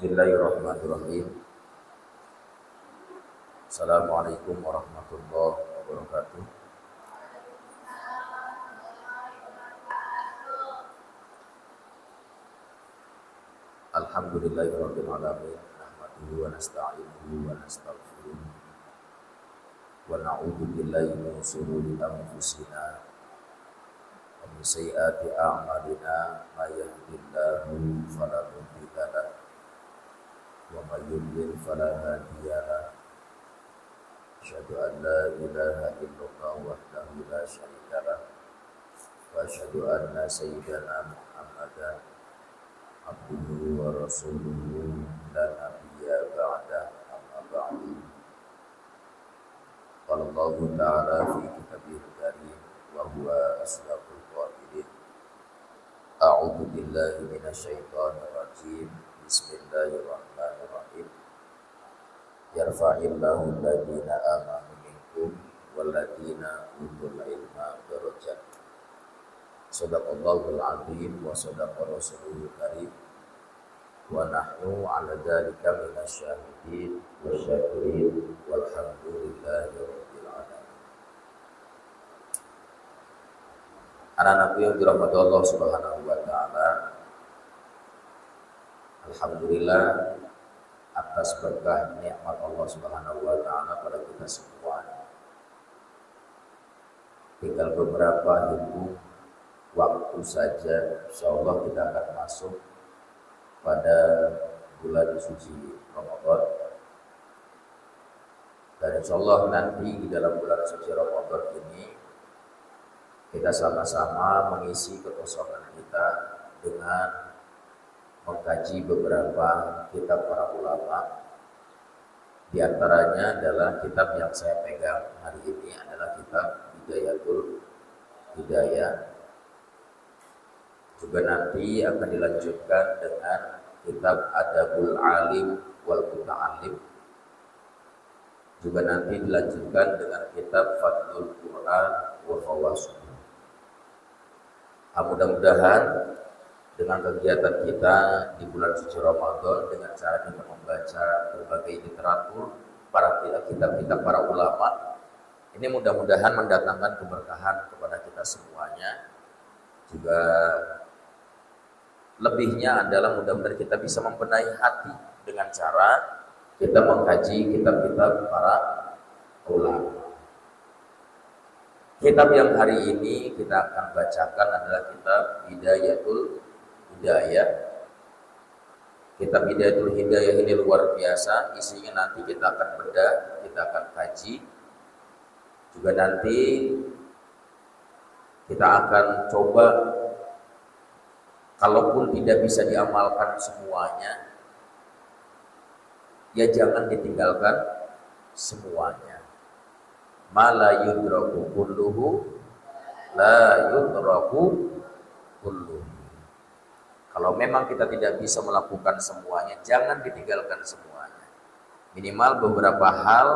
Bismillahirrahmanirrahim. Assalamualaikum warahmatullahi wabarakatuh. Alhamdulillahirabbil alamin. Nahmaduhu wa nasta'inuhu wa nastaghfiruh. Wa na'udzu billahi min shururi anfusina wa min sayyiati a'malina. May yahdihillahu fala mudilla lahu wa may yudlil fala hadiya lahu. Asyhadu an la ilaha illallah wahdahu la syarika lahu wa asyhadu anna sayyidana Muhammadan abduhu wa rasuluhu la nabiyya ba'da, amma ba'du. Qala Allahu ta'ala fi kitabihil karim wa huwa asdaqul qailin. A'udzu billahi minasyaitonir rajim. Bismillahirrahmanirrahim. Yarfa'illahu alladziina aamanu minkum walladziina utul ilma darajat. Shadaqallahul azim wa shadaqa rasuluhul karim. Wa nahnu 'ala dzalika minasyahidin wasyakirin walhamdulillahi rabbil alamin. Anak-anakku yang dirahmati Allah Subhanahu wa taala, alhamdulillah atas berkah nikmat Allah Subhanahu wa taala pada kita semua. Tinggal beberapa hitung waktu saja, insyaallah kita akan masuk pada bulan suci Ramadan. Dan insyaallah nanti di dalam bulan suci Ramadan ini kita sama-sama mengisi kekosongan kita dengan mengkaji beberapa kitab para ulama. Di antaranya adalah kitab yang saya pegang hari ini adalah kitab Bidayatul Hidayah. Juga nanti akan dilanjutkan dengan kitab Adabul Alim wal Muta'allim. Juga nanti dilanjutkan dengan kitab Fadlul Quran wa Fawasuh. Mudah-mudahan dengan kegiatan kita di bulan suci Ramadan, dengan cara kita membaca berbagai literatur para kitab-kitab para ulama, ini mudah-mudahan mendatangkan keberkahan kepada kita semuanya. Juga lebihnya adalah mudah-mudahan kita bisa membenahi hati dengan cara kita mengkaji kitab-kitab para ulama. Kitab yang hari ini kita akan bacakan adalah kitab Bidayatul Hidayah. Kitab Bidayatul Hidayah ini luar biasa, isinya nanti kita akan bedah, kita akan kaji. Juga nanti kita akan coba, kalaupun tidak bisa diamalkan semuanya, ya jangan ditinggalkan semuanya. Ma la yudraku kulluhu la yudraku kulluhu. Kalau memang kita tidak bisa melakukan semuanya, jangan ditinggalkan semuanya. Minimal beberapa hal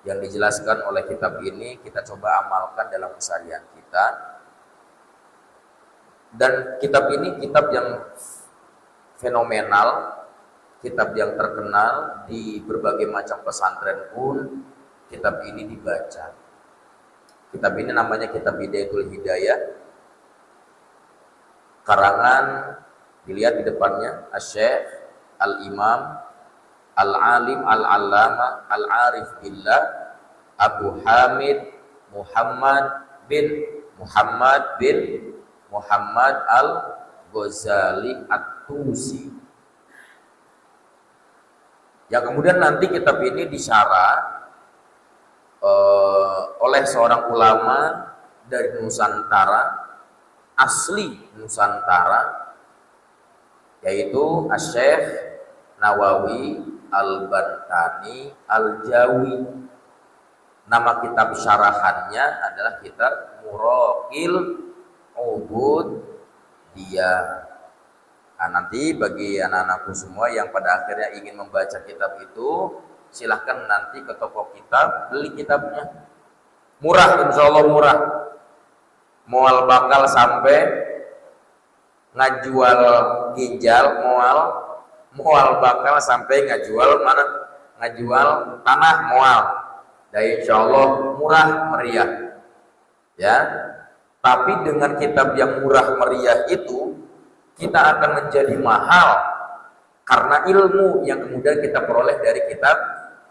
yang dijelaskan oleh kitab ini kita coba amalkan dalam keseharian kita. Dan kitab ini kitab yang fenomenal, kitab yang terkenal di berbagai macam pesantren pun kitab ini dibaca. Kitab ini namanya Kitab Bidayatul Hidayah, karangan, dilihat di depannya, Asy-Syaikh Al-Imam Al-Alim Al-Allama Al-Arif Billah Abu Hamid Muhammad bin Muhammad Al-Ghazali At-Tusi. Yang kemudian nanti kitab ini disyarah oleh seorang ulama dari Nusantara, asli Nusantara, yaitu Asy-Syaikh Nawawi Al-Bantani Al-Jawi. Nama kitab syarahannya adalah kitab Muraqil Ubud Dia. Nah, nanti bagi anak-anakku semua yang pada akhirnya ingin membaca kitab itu, silahkan nanti ke toko kitab, beli kitabnya. Murah, insya Allah murah. Mual bakal sampai ngajual ginjal, mual mual bakal sampai ngajual mana? Ngajual tanah mual. Dan insya Allah murah meriah. Ya. Tapi dengan kitab yang murah meriah itu kita akan menjadi mahal karena ilmu yang kemudian kita peroleh dari kitab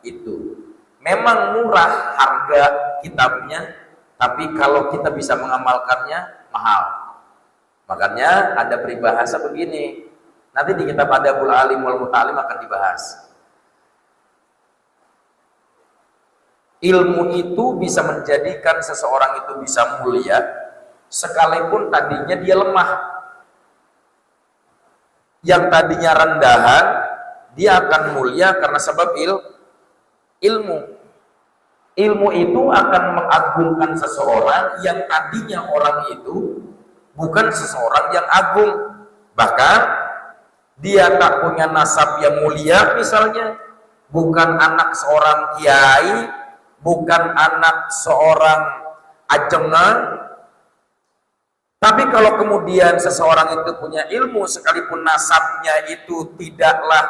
itu. Memang murah harga kitabnya, tapi kalau kita bisa mengamalkannya mahal. Makanya ada peribahasa begini. Nanti di kitab Adabul Alim wal Muta'alim akan dibahas. Ilmu itu bisa menjadikan seseorang itu bisa mulia sekalipun tadinya dia lemah. Yang tadinya rendahan dia akan mulia karena sebab ilmu. Ilmu itu akan mengagungkan seseorang yang tadinya orang itu bukan seseorang yang agung. Bahkan dia tak punya nasab yang mulia misalnya, bukan anak seorang kiai, bukan anak seorang ajengan. Tapi kalau kemudian seseorang itu punya ilmu, sekalipun nasabnya itu tidaklah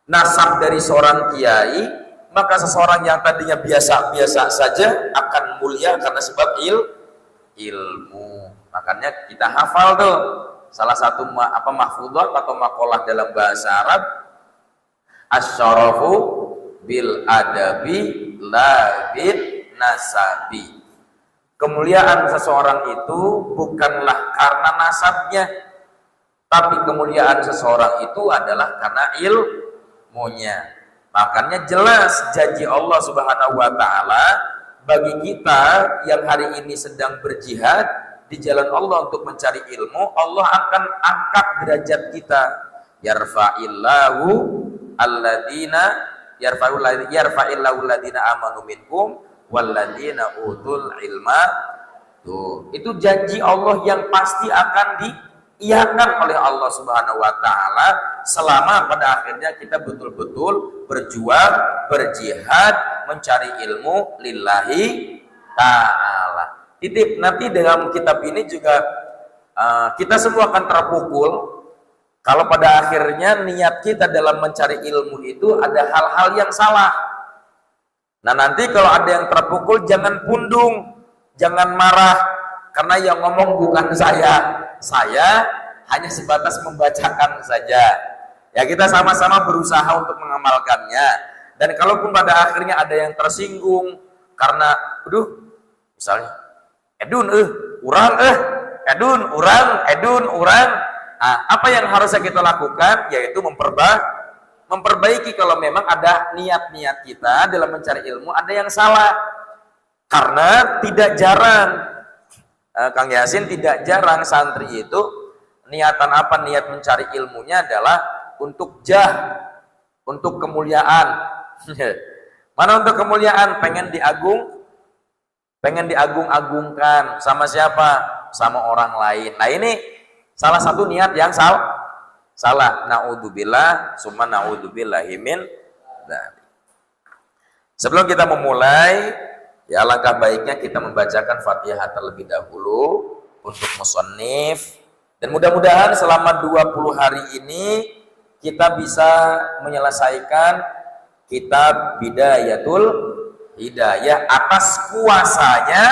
nasab dari seorang kiai, maka seseorang yang tadinya biasa-biasa saja akan mulia karena sebab ilmu. Makanya kita hafal tuh salah satu mahfudhah atau maqalah dalam bahasa Arab, asyarafu bil adabi la bil nasabi. Kemuliaan seseorang itu bukanlah karena nasabnya, tapi kemuliaan seseorang itu adalah karena ilmunya. Makanya jelas janji Allah Subhanahu wa taala bagi kita yang hari ini sedang berjihad di jalan Allah untuk mencari ilmu, Allah akan angkat derajat kita. Yarfa'illahu yarfa'illahu alladina amanu minkum walladina utul ilma. Tuh, itu janji Allah yang pasti akan diiyakan oleh Allah Subhanahu wa taala selama pada akhirnya kita betul-betul berjuang, berjihad, mencari ilmu lillahi ta'ala. Titip, nanti dalam kitab ini juga kita semua akan terpukul kalau pada akhirnya niat kita dalam mencari ilmu itu ada hal-hal yang salah. Nah nanti kalau ada yang terpukul jangan pundung, jangan marah, karena yang ngomong bukan saya hanya sebatas membacakan saja. Ya kita sama-sama berusaha untuk mengamalkannya. Dan kalaupun pada akhirnya ada yang tersinggung karena, misalnya edun urang. Nah, apa yang harusnya kita lakukan yaitu memperbaiki kalau memang ada niat-niat kita dalam mencari ilmu ada yang salah. Karena tidak jarang Kang Yasin, tidak jarang santri itu niatan apa, niat mencari ilmunya adalah untuk untuk kemuliaan. Mana untuk kemuliaan? Pengen diagung-agungkan sama siapa? Sama orang lain. Nah ini salah satu niat yang salah. Na'udzubillah, summa na'udzubillahi min dzalik. Sebelum kita memulai, ya alangkah baiknya kita membacakan Fatihah terlebih dahulu untuk musannif. Dan mudah-mudahan selama 20 hari ini kita bisa menyelesaikan kitab Bidayatul Hidayah atas kuasanya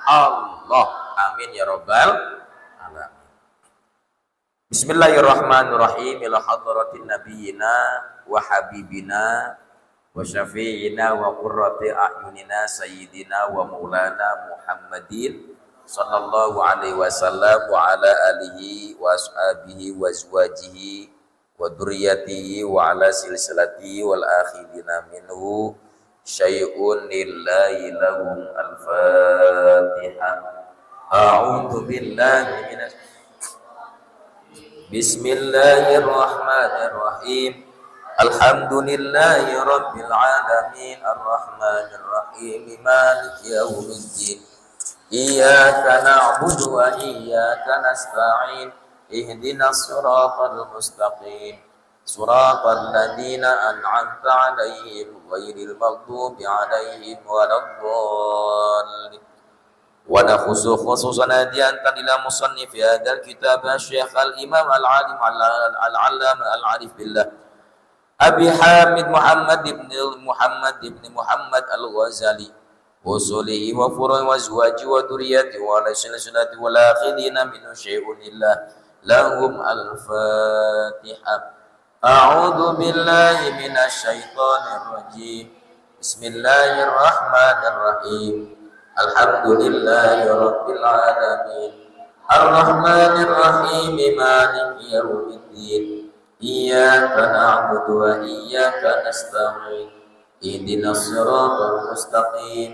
Allah. Amin ya rabbal alamin. Bismillahirrahmanirrahim. Ila hadratin nabiyina wa habibina wa syafi'ina wa qurrati a'yunina sayyidina wa maulana Muhammadin sallallahu alaihi wasallam wa ala alihi wa ashabihi wa azwajihi wa dzurriyyatihi wa ala silsilatihi wal akhirina minhu syai'un lillahi lahum al-fatihah. A'udzu billahi minas Bismillahirrahmanirrahim. Alhamdulillahi rabbil alamin arrahmanir rahim maliki yaumiddin. Iyyaka na'budu wa iyyaka nasta'in. Ihdinas siratal mustaqim. Siratal ladzina an'amta 'alaihim ghairil maghdubi 'alaihim waladdallin. wa nakhusu khususan hadiatan ila musannif hadzal kitab Syekh al-Imam al-Alim al-Allamah al-Arif billah Abi Hamid Muhammad ibn Muhammad al-Ghazali usulihi wa furu'i wa azwaji wa duriyati wa ala sunnati wal akhirina min syai'unillah lahum al-Fatihah. A'udzu billahi minasy syaithanir rajim. Bismillahirrahmanirrahim. Alhamdulillahi rabbil alamin. Ar-Rahmanir Rahim. Maliki yaumiddin. Iyyaka na'budu wa iyyaka nasta'in. Ihdinas siratal mustaqim.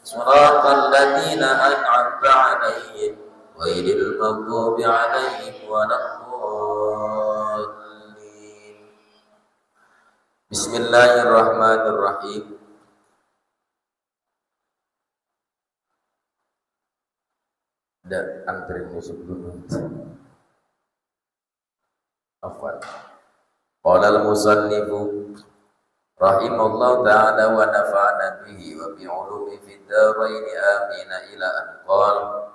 Siratal ladzina an'amta 'alaihim ghairil maghdubi 'alaihim waladdallin. Bismillahirrahmanirrahim. Ada antri musik dulu. Afwan. Qala al-musannifu rahimallahu ta'ala wa nafa'ana bihi wa bi 'ulumi fid dharain amin ila an qala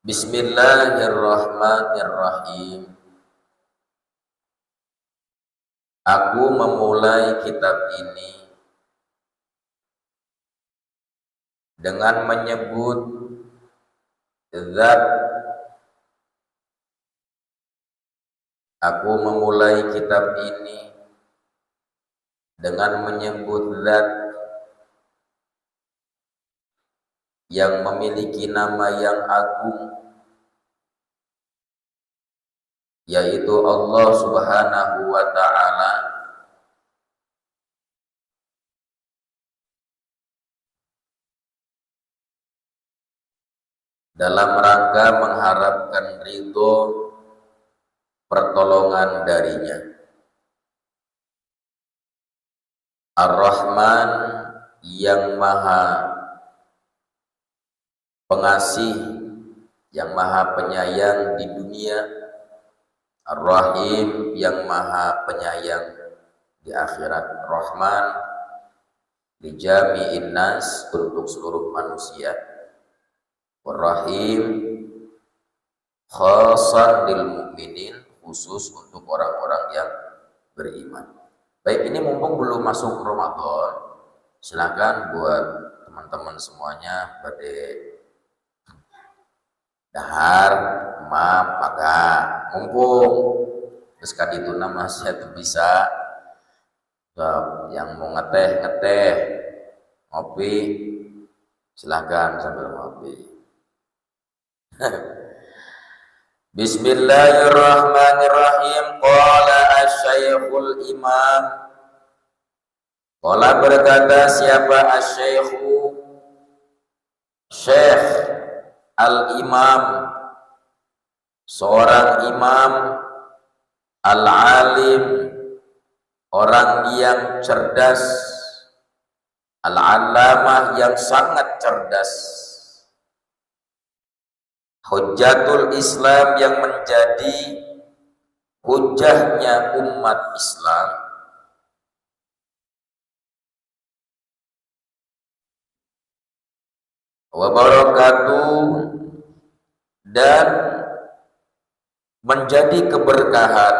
Bismillahirrahmanirrahim. Aku memulai kitab ini dengan menyebut zat. Aku memulai kitab ini dengan menyebut zat yang memiliki nama yang agung, yaitu Allah Subhanahu wa ta'ala, dalam rangka mengharapkan ridho pertolongan darinya. Ar-Rahman yang maha pengasih, yang maha penyayang di dunia, Ar-Rahim yang maha penyayang di akhirat. Rahman li jami'in nas, untuk seluruh manusia. Ar-Rahim khasan lil mukminin, khusus untuk orang-orang yang beriman. Baik, ini mumpung belum masuk Ramadan, silakan buat teman-teman semuanya pada dahar, maaf, maka mumpung terus itu nama saya tuh bisa yang mau ngeteh, ngopi, silakan sambil ngopi. Bismillahirrahmanirrahim. Qala asy-syaikhul imam. Qala berkata siapa asy-syaikhu? Syekh al-imam, seorang imam, al-alim, orang yang cerdas, al-allamah yang sangat cerdas, Hujjatul Islam yang menjadi hujahnya umat Islam. Wa barakatuh, dan menjadi keberkahan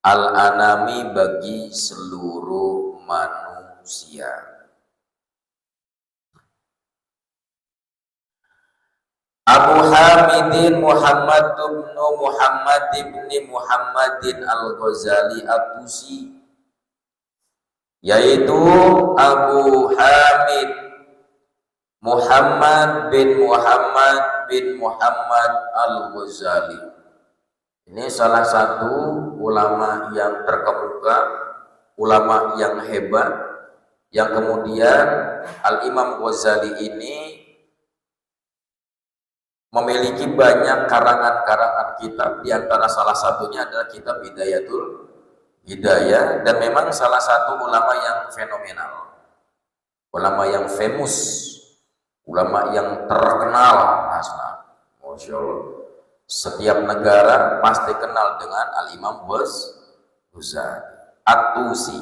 al-anami bagi seluruh manusia. Abu Hamidin Muhammad bin Muhammadin al-Ghazali At-Tusi, yaitu Abu Hamid Muhammad bin Muhammad al-Ghazali. Ini salah satu ulama yang terkemuka, ulama yang hebat, yang kemudian Al-Imam Ghazali ini memiliki banyak karangan-karangan kitab, di antara salah satunya adalah kitab Hidayatul Hidayah, dan memang salah satu ulama yang fenomenal, ulama yang famous, ulama yang terkenal. Masya Allah, setiap negara pasti kenal dengan Al-Imam Ghazali At-Tusi.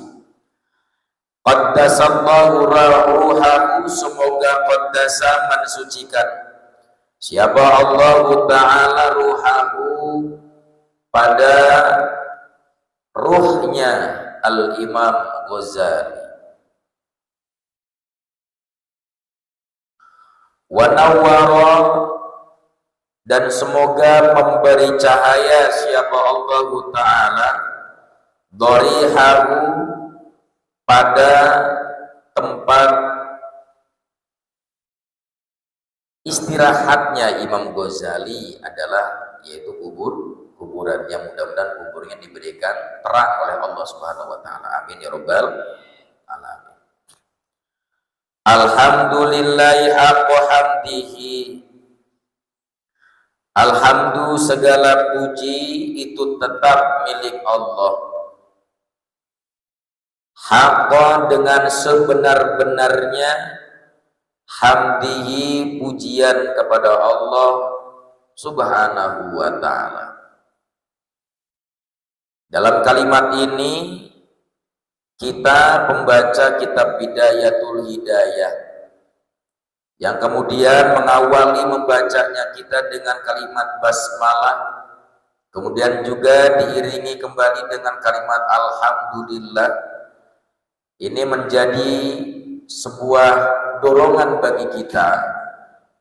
Qaddasallahu ruhahu, semoga qaddasa mensucikan siapa Allah Ta'ala ruhahu pada ruhnya Al-Imam Ghazali, wa nawwara, dan semoga memberi cahaya siapa Allah Ta'ala dharihahu pada tempat istirahatnya Imam Ghazali adalah yaitu kuburan, yang mudah-mudahan kuburnya diberikan terang oleh Allah Subhanahu wa taala. Amin ya rabbal alamin. Alhamdulillahi haqqa hamdihi, alhamdu segala puji itu tetap milik Allah, haqqa dengan sebenar-benarnya, hamdihi pujian kepada Allah Subhanahu wa ta'ala. Dalam kalimat ini kita pembaca kitab Bidayatul Hidayah yang kemudian mengawali membacanya kita dengan kalimat basmalah, kemudian juga diiringi kembali dengan kalimat alhamdulillah. Ini menjadi sebuah dorongan bagi kita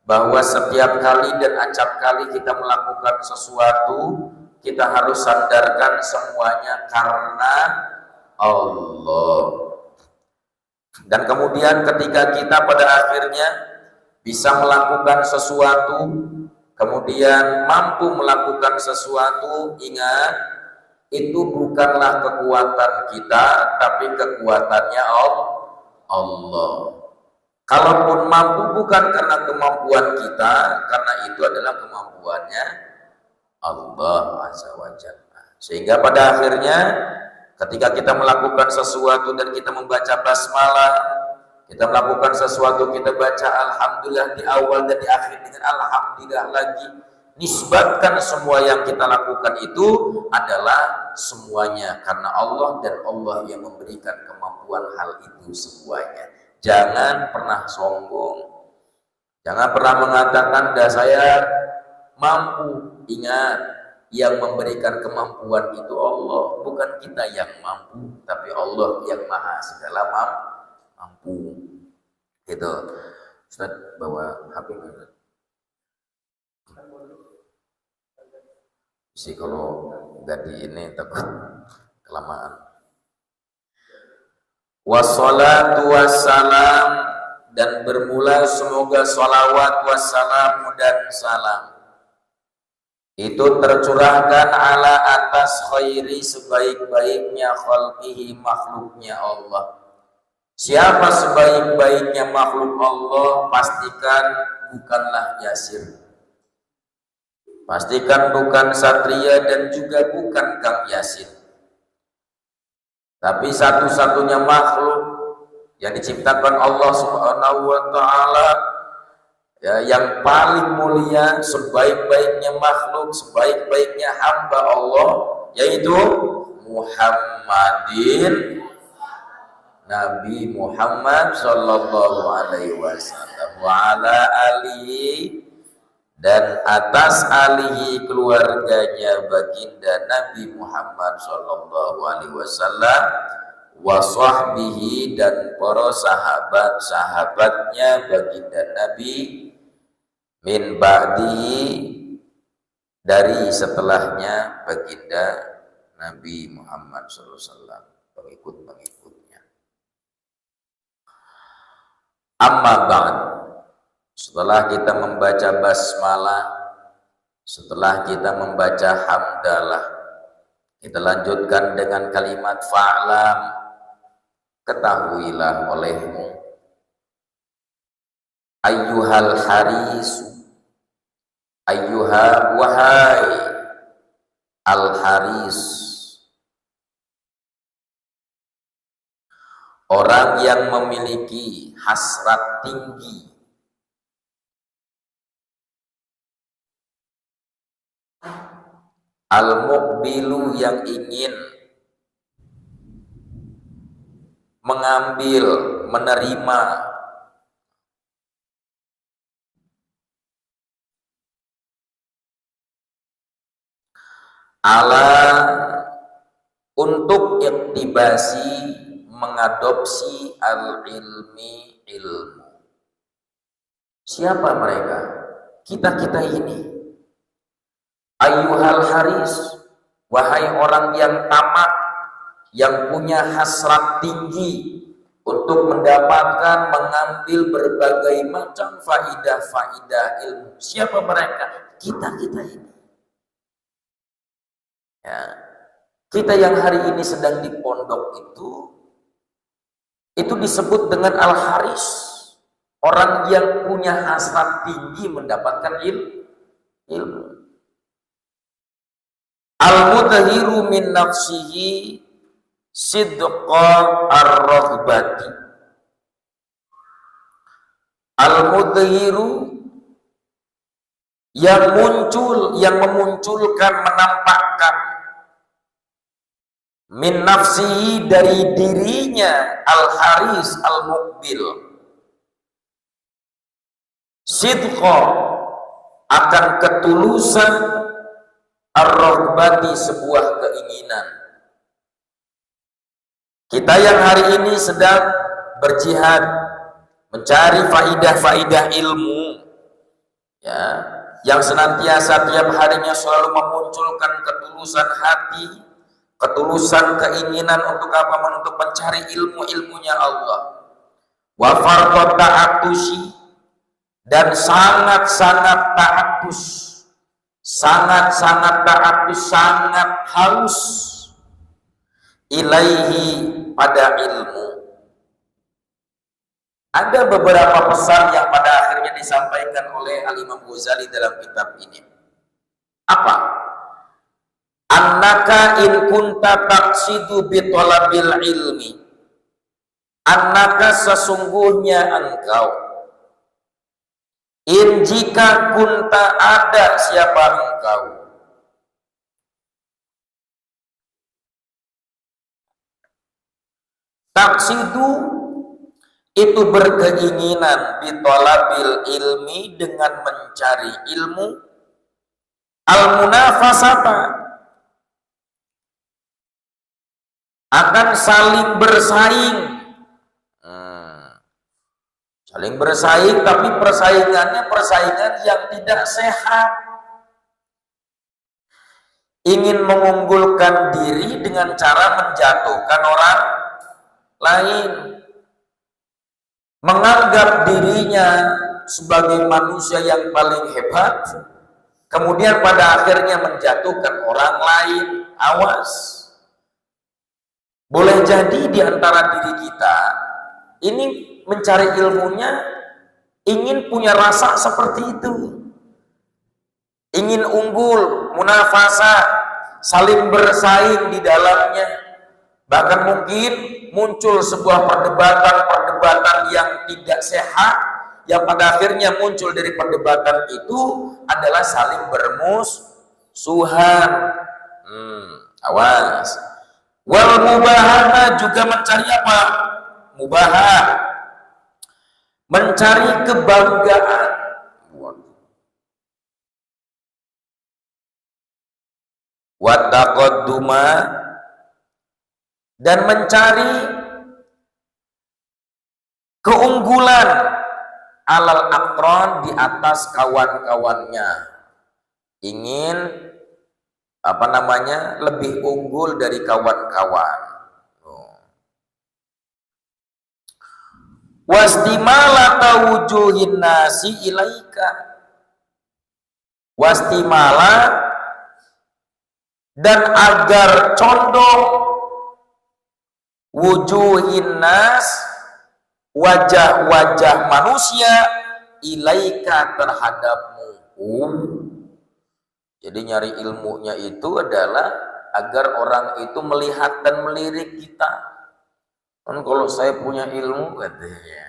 bahwa setiap kali dan acap kali kita melakukan sesuatu, kita harus sandarkan semuanya karena Allah. Dan kemudian ketika kita pada akhirnya bisa melakukan sesuatu, kemudian mampu melakukan sesuatu, ingat itu bukanlah kekuatan kita, tapi kekuatannya Allah. Kalaupun mampu bukan karena kemampuan kita, karena itu adalah kemampuannya Allah Azza wa Jalla. Sehingga pada akhirnya ketika kita melakukan sesuatu dan kita membaca basmalah, kita melakukan sesuatu, kita baca alhamdulillah di awal dan di akhir dengan alhamdulillah lagi, nisbatkan semua yang kita lakukan itu adalah semuanya karena Allah, dan Allah yang memberikan kemampuan hal itu semuanya. Jangan pernah sombong, jangan pernah mengatakan dah saya mampu. Ingat, yang memberikan kemampuan itu Allah, bukan kita yang mampu, tapi Allah yang maha segala mampu. Gitu. Ustaz bawa HP nggak? Sih kalau nggak di ini takut kelamaan. Wassalatu wassalam, dan bermula semoga salawat wassalamu dan salam itu tercurahkan ala atas khairi sebaik-baiknya khalqihi makhluknya Allah. Siapa sebaik-baiknya makhluk Allah? Pastikan bukanlah Yasir, pastikan bukan Satria, dan juga bukan Kang Yasin. Tapi satu-satunya makhluk yang diciptakan Allah Subhanahu wa ta'ala, ya, yang paling mulia, sebaik-baiknya makhluk, sebaik-baiknya hamba Allah, yaitu Muhammadin, Nabi Muhammad sallallahu alaihi wasallam, wa ala alihi, dan atas alihi keluarganya baginda Nabi Muhammad sallallahu alaihi wasallam, wa sahbihi, dan para sahabat-sahabatnya baginda Nabi, min ba'dihi, dari setelahnya baginda Nabi Muhammad sallallahu alaihi wasallam, pengikut-pengikutnya. Amma ba'd, setelah kita membaca basmalah, setelah kita membaca hamdalah, kita lanjutkan dengan kalimat fa'lam, ketahuilah olehmu, ayyuhal harisu, ayyuha, wahai al haris, orang yang memiliki hasrat tinggi, al-muqbilu, yang ingin mengambil, menerima. Ala untuk iktibasi, mengadopsi al-ilmi, ilmu. Siapa mereka? Kita-kita ini. Ayyuhal haris, wahai orang yang tamak, yang punya hasrat tinggi untuk mendapatkan, mengambil berbagai macam faidah-faidah ilmu. Siapa mereka? Kita-kita ini. Ya. Kita yang hari ini sedang di pondok itu disebut dengan al-haris, orang yang punya hasrat tinggi mendapatkan ilmu. Al-mutahiru min nafsihi sidqa ar-raghbati. Al-mutahiru yang muncul, yang memunculkan, menampakkan min nafsihi dari dirinya al-haris al-muqbil, sidqa akan ketulusan, ar-raghbati sebuah keinginan. Kita yang hari ini sedang berjihad mencari faidah-faidah ilmu, ya, yang senantiasa tiap harinya selalu memunculkan ketulusan hati, ketulusan keinginan untuk apa? Untuk mencari ilmu-ilmunya Allah. Wa fardhu ta'atusi, dan sangat-sangat ta'atus, sangat-sangat ta'atus, sangat haus ilaihi, pada ilmu. Ada beberapa pesan yang pada akhirnya disampaikan oleh Al-Imam Ghazali dalam kitab ini. Apa? Annaka in kunta taqsidu bi talabil ilmi. Annaka sesungguhnya engkau. In jika kunta ada siapa engkau. Taqsidu itu berkeinginan bitolabil ilmi, dengan mencari ilmu, al-munafasata akan saling bersaing, saling bersaing, tapi persaingannya persaingan yang tidak sehat, ingin mengunggulkan diri dengan cara menjatuhkan orang lain, menganggap dirinya sebagai manusia yang paling hebat, kemudian pada akhirnya menjatuhkan orang lain. Awas, boleh jadi di antara diri kita ini mencari ilmunya ingin punya rasa seperti itu, ingin unggul, munafasah, saling bersaing di dalamnya, bahkan mungkin muncul sebuah perdebatan yang tidak sehat, yang pada akhirnya muncul dari perdebatan itu adalah saling bermusuhan. Awas. Wal mubahana, juga mencari apa? Mubahah, mencari kebanggaan. Wa taqadduma, dan mencari keunggulan, alal aqran, di atas kawan-kawannya, ingin lebih unggul dari kawan-kawan. Wastimala wujuhin nasi ilaika, wastimala, dan agar condong, wujuhin nas, wajah-wajah manusia, ilaika, terhadapmu. Jadi nyari ilmunya itu adalah agar orang itu melihat dan melirik kita. Kan kalau saya punya ilmu, katanya,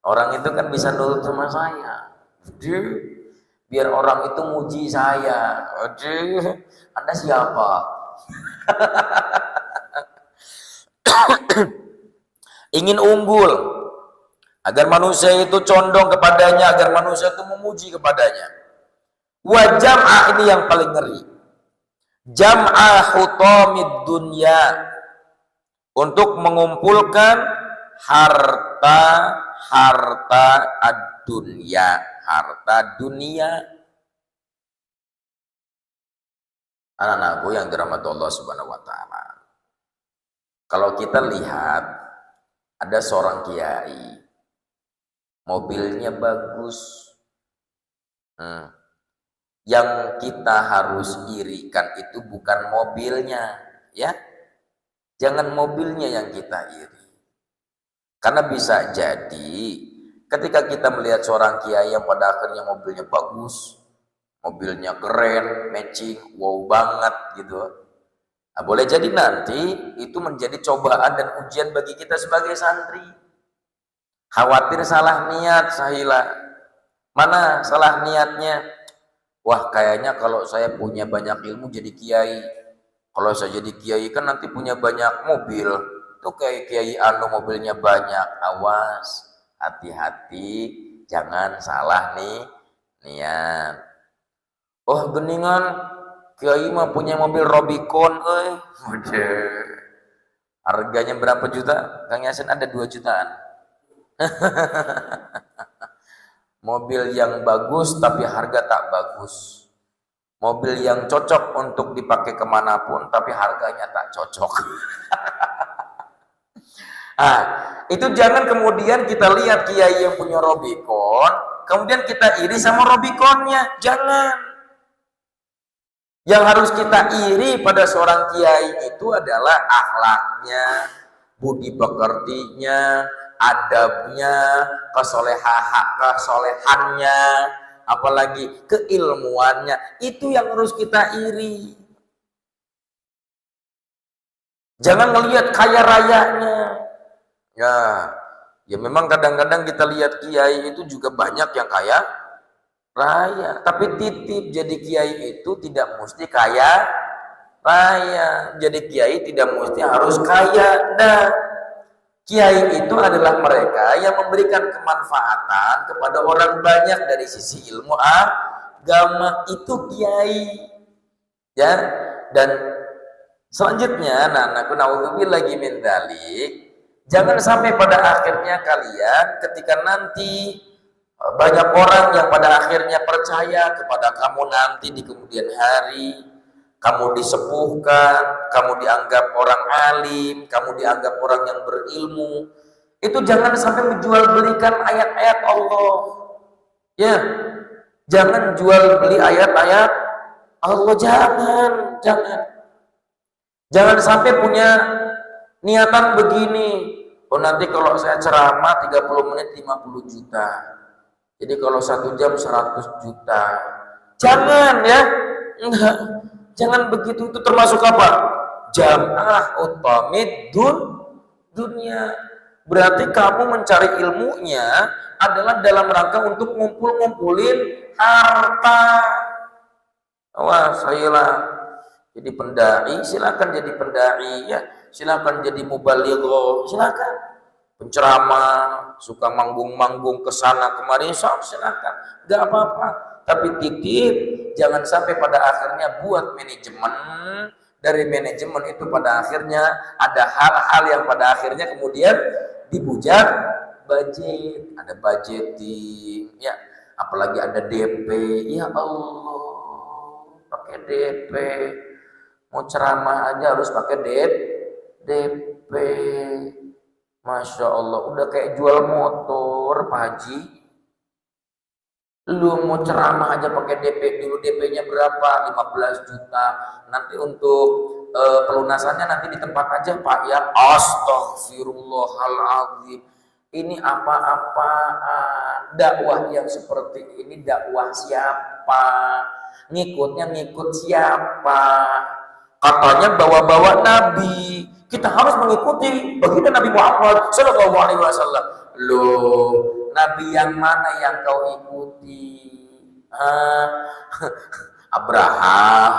orang itu kan bisa nurut sama saya. Jadi biar orang itu muji saya. Jadi Anda siapa? ingin unggul, agar manusia itu condong kepadanya, agar manusia itu memuji kepadanya. Wa jam'a, ini yang paling ngeri. Jam'a hutamid dunya, untuk mengumpulkan harta ad-dunya, harta dunia. Anak-anakku yang dirahmati Allah Subhanahu wa taala. Kalau kita lihat ada seorang kiai, mobilnya bagus. Yang kita harus irikan itu bukan mobilnya, ya. Jangan mobilnya yang kita iri. Karena bisa jadi ketika kita melihat seorang kiai yang pada akhirnya mobilnya bagus, mobilnya keren, matching, wow banget gitu. Nah, boleh jadi nanti itu menjadi cobaan dan ujian bagi kita sebagai santri. Khawatir salah niat, Sahila. Mana salah niatnya? Wah, kayaknya kalau saya punya banyak ilmu jadi kiai. Kalau saya jadi kiai kan nanti punya banyak mobil. Tuh kayak kiai anu mobilnya banyak. Awas, hati-hati, jangan salah nih niat. Oh, geningan kiai mah punya mobil Robicon, harganya berapa juta? Kang Yasin ada 2 jutaan. Mobil yang bagus tapi harga tak bagus. Mobil yang cocok untuk dipakai kemanapun tapi harganya tak cocok. Ah, itu jangan kemudian kita lihat kiai yang punya Robicon, kemudian kita iri sama Robiconnya. Jangan. Yang harus kita iri pada seorang kiai itu adalah akhlaknya, budi pekertinya, adabnya, kesolehannya, apalagi keilmuannya. Itu yang harus kita iri. Jangan ngelihat kaya rayanya. Ya memang kadang-kadang kita lihat kiai itu juga banyak yang kaya raya, tapi titip jadi kiai itu tidak mesti kaya raya. Jadi kiai tidak mesti harus kaya. Nah, kiai itu adalah mereka yang memberikan kemanfaatan kepada orang banyak dari sisi ilmu agama, itu kiai. Ya, dan selanjutnya, anak-anakku, naudzubillahi min dzalik, jangan sampai pada akhirnya kalian ketika nanti banyak orang yang pada akhirnya percaya kepada kamu nanti di kemudian hari, kamu disepuhkan, kamu dianggap orang alim, kamu dianggap orang yang berilmu, itu jangan sampai menjual belikan ayat-ayat Allah. Ya, jangan jual beli ayat-ayat Allah, jangan. Jangan sampai punya niatan begini, oh nanti kalau saya ceramah 30 menit 50 juta. Jadi kalau 1 jam 100 juta. Jangan ya. Enggak. Jangan begitu, itu termasuk apa? Jam'ah utamid dunia. Berarti kamu mencari ilmunya adalah dalam rangka untuk ngumpulin harta. Wah, sayalah jadi pendai, silakan jadi pendai ya. Silakan jadi mubaligh, silakan. Penceramah, suka manggung-manggung ke sana kemari, silakan, nggak apa-apa. Tapi titip, jangan sampai pada akhirnya buat manajemen. Dari manajemen itu pada akhirnya ada hal-hal yang pada akhirnya kemudian dibujak budget, ada budgeting, ya, apalagi ada DP, ya Allah, pakai DP, mau ceramah aja harus pakai DP. Masya Allah, udah kayak jual motor, Pak Haji. Lu mau ceramah aja pakai DP dulu, DP-nya berapa? 15 juta. Nanti untuk pelunasannya nanti di tempat aja, Pak ya. Astaghfirullahaladzim. Ini apa-apaan? Dakwah yang seperti ini dakwah siapa? Ngikutnya ngikut siapa? Katanya bawa-bawa Nabi. Kita harus mengikuti baginda Nabi Muhammad Sallallahu Alaihi Wasallam. Loh, Nabi yang mana yang kau ikuti? Abraham.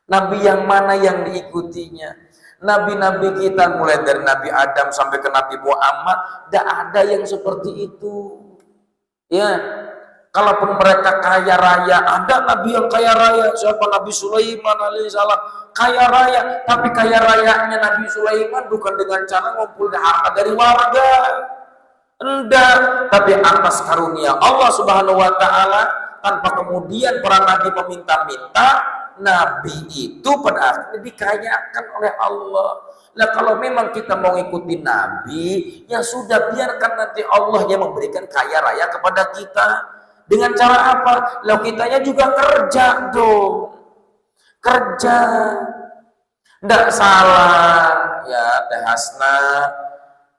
Nabi yang mana yang diikutinya? Nabi-nabi kita mulai dari Nabi Adam sampai ke Nabi Muhammad, tidak ada yang seperti itu. Ya, kalaupun mereka kaya raya, ada nabi yang kaya raya, siapa Nabi Sulaiman alaihissalam, kaya raya, tapi kaya rayanya Nabi Sulaiman bukan dengan cara ngumpulin harta dari warga. Enggak, tapi atas karunia Allah Subhanahu wa taala, tanpa kemudian para nabi meminta-minta. Nabi itu pada akhirnya dikayakan oleh Allah. Nah, kalau memang kita mau ikuti Nabi, ya sudah, biarkan nanti Allah yang memberikan kaya raya kepada kita. Dengan cara apa? Lalu kitanya juga kerja dong. Kerja. Nggak salah ya Teh Hasna,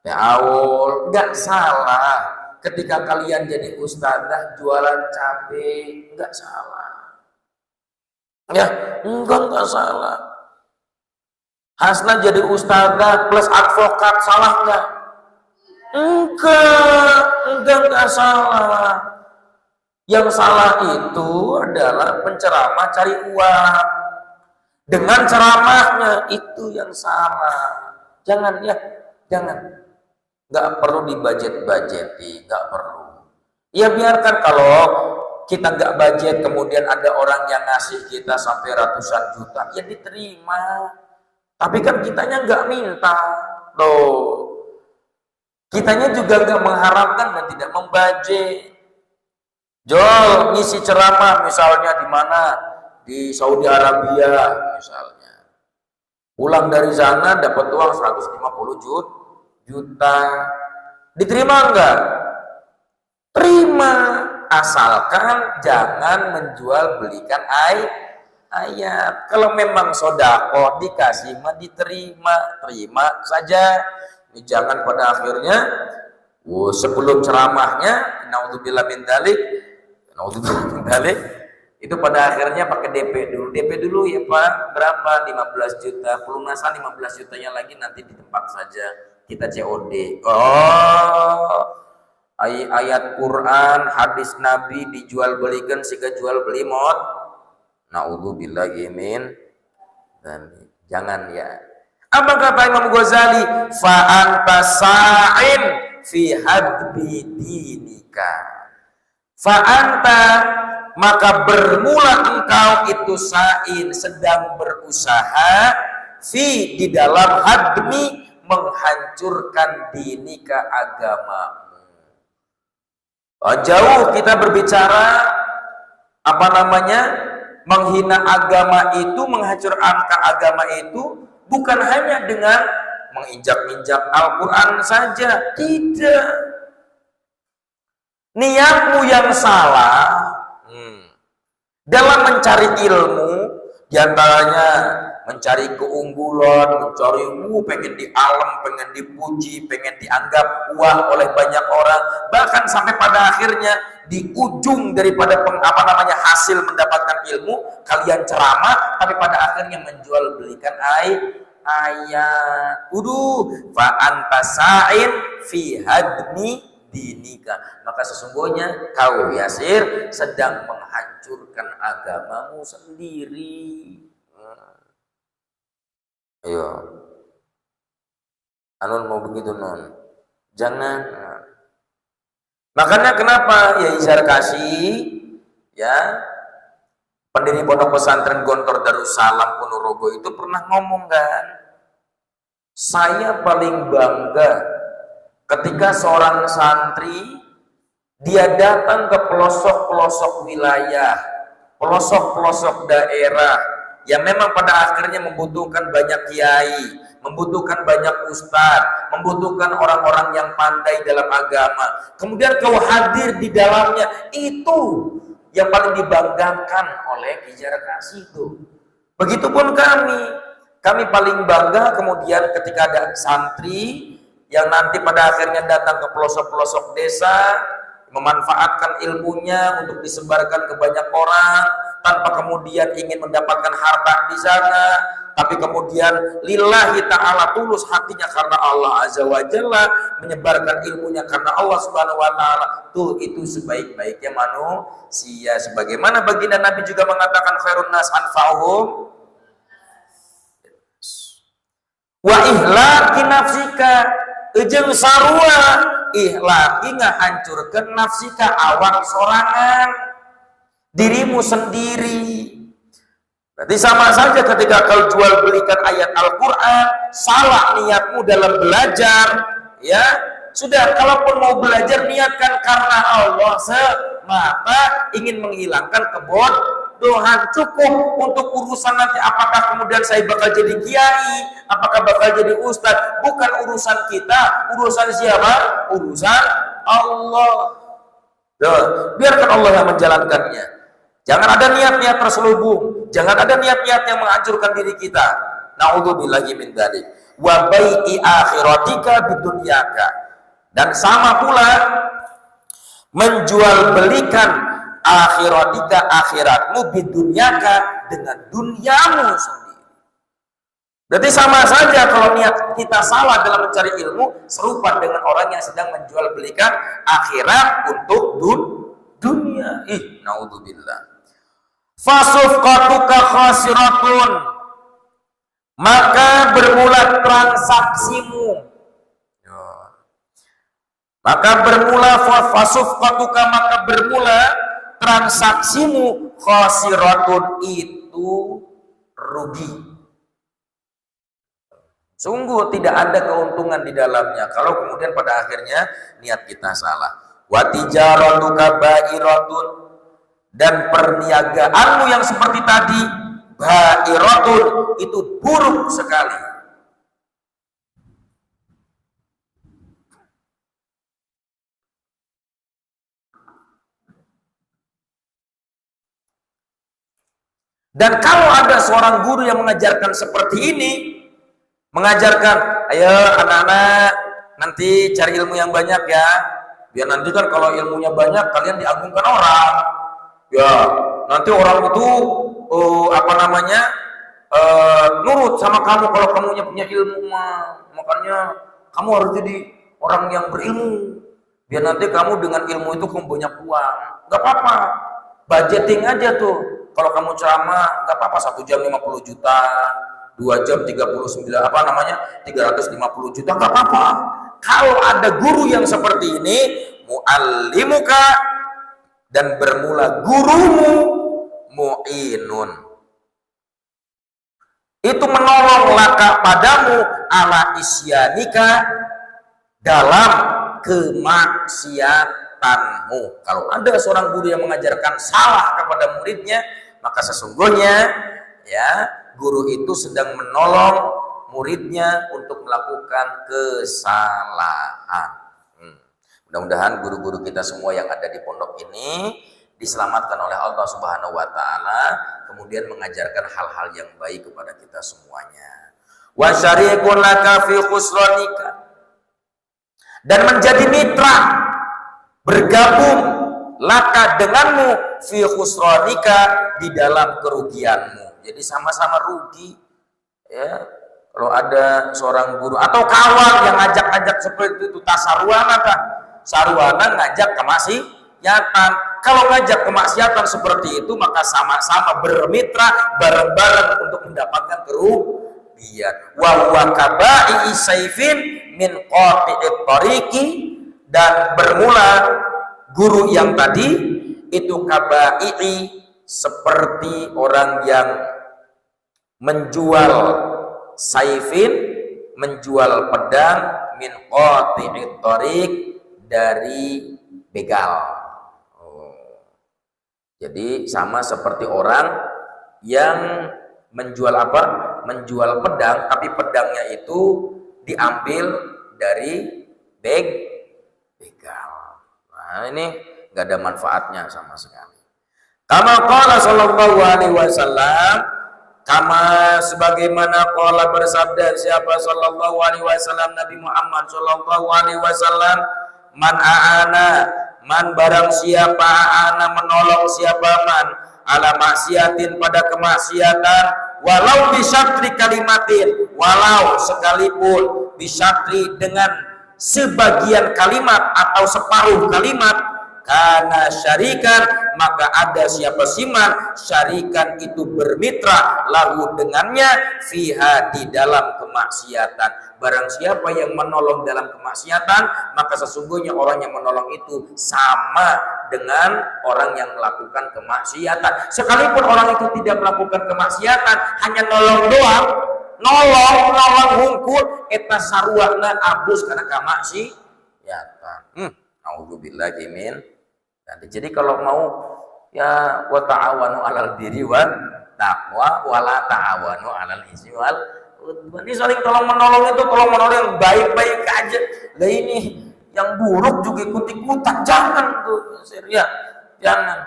Teh Aul, nggak salah ketika kalian jadi ustadzah jualan cabai, nggak salah. Ya, enggak salah. Hasna jadi ustadzah plus advokat, salah enggak? Enggak salah. Yang salah itu adalah penceramah cari uang. Dengan ceramahnya itu yang salah. Jangan. Enggak perlu dibudget-budgeti, enggak perlu. Ya biarkan kalau kita nggak budget, kemudian ada orang yang ngasih kita sampai ratusan juta, ya diterima. Tapi kan kitanya nggak minta, loh. Kitanya juga nggak mengharapkan dan tidak membudget. Jol ngisi ceramah misalnya di mana, di Saudi Arabia misalnya. Pulang dari sana dapat uang 150 juta. Diterima nggak? Terima. Asalkan jangan menjual belikan ayat. Kalau memang sodako dikasih mah diterima, terima saja. Ini jangan pada akhirnya sebelum ceramahnya naudzubillah min dzalik, itu pada akhirnya pakai DP dulu ya Pak, berapa? 15 juta, pelunasan 15 jutanya lagi nanti di tempat saja, kita COD. Ayat Quran, hadis Nabi dijual belikan sehingga jual beli mod. Naudzubillahi min. Dan jangan ya. Apa kata Imam Ghazali? Fa anta sa'in fi hadbi dinika. Fa anta, maka bermula engkau itu sa'in, sedang berusaha fi, di dalam hadmi, menghancurkan dinika, agama. Jauh kita berbicara menghina agama itu, menghancurkan agama itu bukan hanya dengan menginjak-injak Al-Quran saja, tidak. Niatmu yang salah dalam mencari ilmu, diantaranya mencari keunggulan, mencari pengen di alam, pengen dipuji, pengen dianggap wah oleh banyak orang, bahkan sampai pada akhirnya di ujung daripada hasil mendapatkan ilmu, kalian ceramah tapi pada akhirnya menjual belikan ayat. Fa anta sa'in fi hadmi dinika, maka sesungguhnya kau Yasir sedang menghancurkan agamamu sendiri. Ayo, Anun mau begitu non, jangan. Makanya kenapa ya Izhar Kasih, ya pendiri pondok pesantren Gontor Darussalam Ponorogo itu pernah ngomong kan, saya paling bangga ketika seorang santri dia datang ke pelosok-pelosok wilayah, pelosok-pelosok daerah yang memang pada akhirnya membutuhkan banyak kiai, membutuhkan banyak ustadz, membutuhkan orang-orang yang pandai dalam agama. Kemudian kau hadir di dalamnya, itu yang paling dibanggakan oleh Izhar Kasih itu. Begitupun kami paling bangga kemudian ketika ada santri yang nanti pada akhirnya datang ke pelosok-pelosok desa, memanfaatkan ilmunya untuk disebarkan ke banyak orang, tanpa kemudian ingin mendapatkan harta di sana, tapi kemudian lillahi ta'ala, tulus hatinya karena Allah Azza wa Jalla, menyebarkan ilmunya karena Allah Subhanahu wa ta'ala. Tuh, itu sebaik-baiknya manusia. Sebagaimana baginda Nabi juga mengatakan khairun nas anfa'uhum. wa ihlaki nafsika jeung sarua ihlaki ngahancurkeun nafsika awak sorangan dirimu sendiri. Berarti sama saja ketika kau jual belikan ayat Al-Quran, salah niatmu dalam belajar, ya sudah. Kalaupun mau belajar niatkan karena Allah semata, ingin menghilangkan kebodohan. Cukup untuk urusan nanti apakah kemudian saya bakal jadi kiai, apakah bakal jadi ustadz, bukan urusan kita. Urusan siapa? Urusan Allah. Tuh, biarkan Allah yang menjalankannya. Jangan ada niat-niat terselubung, jangan ada niat-niat yang menghancurkan diri kita. Na'udzubillahi min dzalik. Wa bai'i akhiratika bidunyaka. Dan sama pula menjual belikan akhiratika akhiratmu bidunyaka dengan dunyamu sendiri. Berarti sama saja kalau niat kita salah dalam mencari ilmu, serupa dengan orang yang sedang menjual belikan akhirat untuk dunia. Na'udzubillah. Fasufqatuka khasiratun, maka bermula transaksimu. Maka bermula fasufqatuka, maka bermula transaksimu khasiratun, itu rugi. Sungguh tidak ada keuntungan di dalamnya kalau kemudian pada akhirnya niat kita salah. Wa tijaratuka ba'iratun, dan perniagaanmu yang seperti tadi ba'iratun, itu buruk sekali. Dan kalau ada seorang guru yang mengajarkan seperti ini, mengajarkan, ayo anak-anak nanti cari ilmu yang banyak ya, biar nanti kan kalau ilmunya banyak kalian diagungkan orang. Ya, nanti orang itu nurut sama kamu kalau kamunya punya ilmu mah. Makanya kamu harus jadi orang yang berilmu. Biar nanti kamu dengan ilmu itu kamu banyak uang. Gak apa-apa. Budgeting aja tuh. Kalau kamu ceramah, gak apa-apa 1 jam 50 juta, 2 jam 350 juta, gak apa-apa. Kalau ada guru yang seperti ini, mu'allimuka, dan bermula gurumu mu'inun, itu menolong laka padamu ala isyanika, dalam kemaksiatanmu. Kalau ada seorang guru yang mengajarkan salah kepada muridnya, maka sesungguhnya ya guru itu sedang menolong muridnya untuk melakukan kesalahan. Mudah-mudahan guru-guru kita semua yang ada di pondok ini diselamatkan oleh Allah Subhanahu wa taala, kemudian mengajarkan hal-hal yang baik kepada kita semuanya. Wa syariqun laka fi khusranika, dan menjadi mitra, bergabung laka denganmu fi khusranika, di dalam kerugianmu. Jadi sama-sama rugi. Ya, kalau ada seorang guru atau kawan yang ngajak-ngajak seperti itu, tasarwana kah? Sarwana ngajak kemaksiatan. Kalau ngajak kemaksiatan seperti itu, maka sama-sama bermitra bareng-bareng untuk mendapatkan kerugian. Wa huwa kaba'i saifin min qati'it tariqi, dan bermula guru yang tadi itu kaba'i, seperti orang yang menjual saifin, menjual pedang, min qati'it tariq, dari begal. Jadi sama seperti orang yang menjual apa? Menjual pedang, tapi pedangnya itu diambil dari begal. Nah, ini nggak ada manfaatnya sama sekali. Kama qala sallallahu alaihi wasallam, kama sebagaimana qala bersabda siapa sallallahu alaihi wasallam, Nabi Muhammad sallallahu alaihi wasallam, man barang siapa ana, menolong siapa man, ala maksiatin, pada kemaksiatan, walau bisyatri kalimatin, walau sekalipun bisyatri dengan sebagian kalimat atau separuh kalimat, karena syarikan, maka ada siapa siman syarikan itu bermitra lahu dengannya fiha di dalam kemaksiatan. Barang siapa yang menolong dalam kemaksiatan, maka sesungguhnya orang yang menolong itu sama dengan orang yang melakukan kemaksiatan. Sekalipun orang itu tidak melakukan kemaksiatan, hanya nolong doang, nolong hungkul eta saruahna abus karena kemaksiatan. Auzubillahi min. Jadi kalau mau ya wa ta'awanu 'alal birri wat taqwa wa la ta'awanu 'alal ismi wal. Ini saling tolong menolong itu tolong menolong yang baik-baik aja. Lah ini yang buruk juga ikut-ikutan, jangan tuh. Ya, jangan.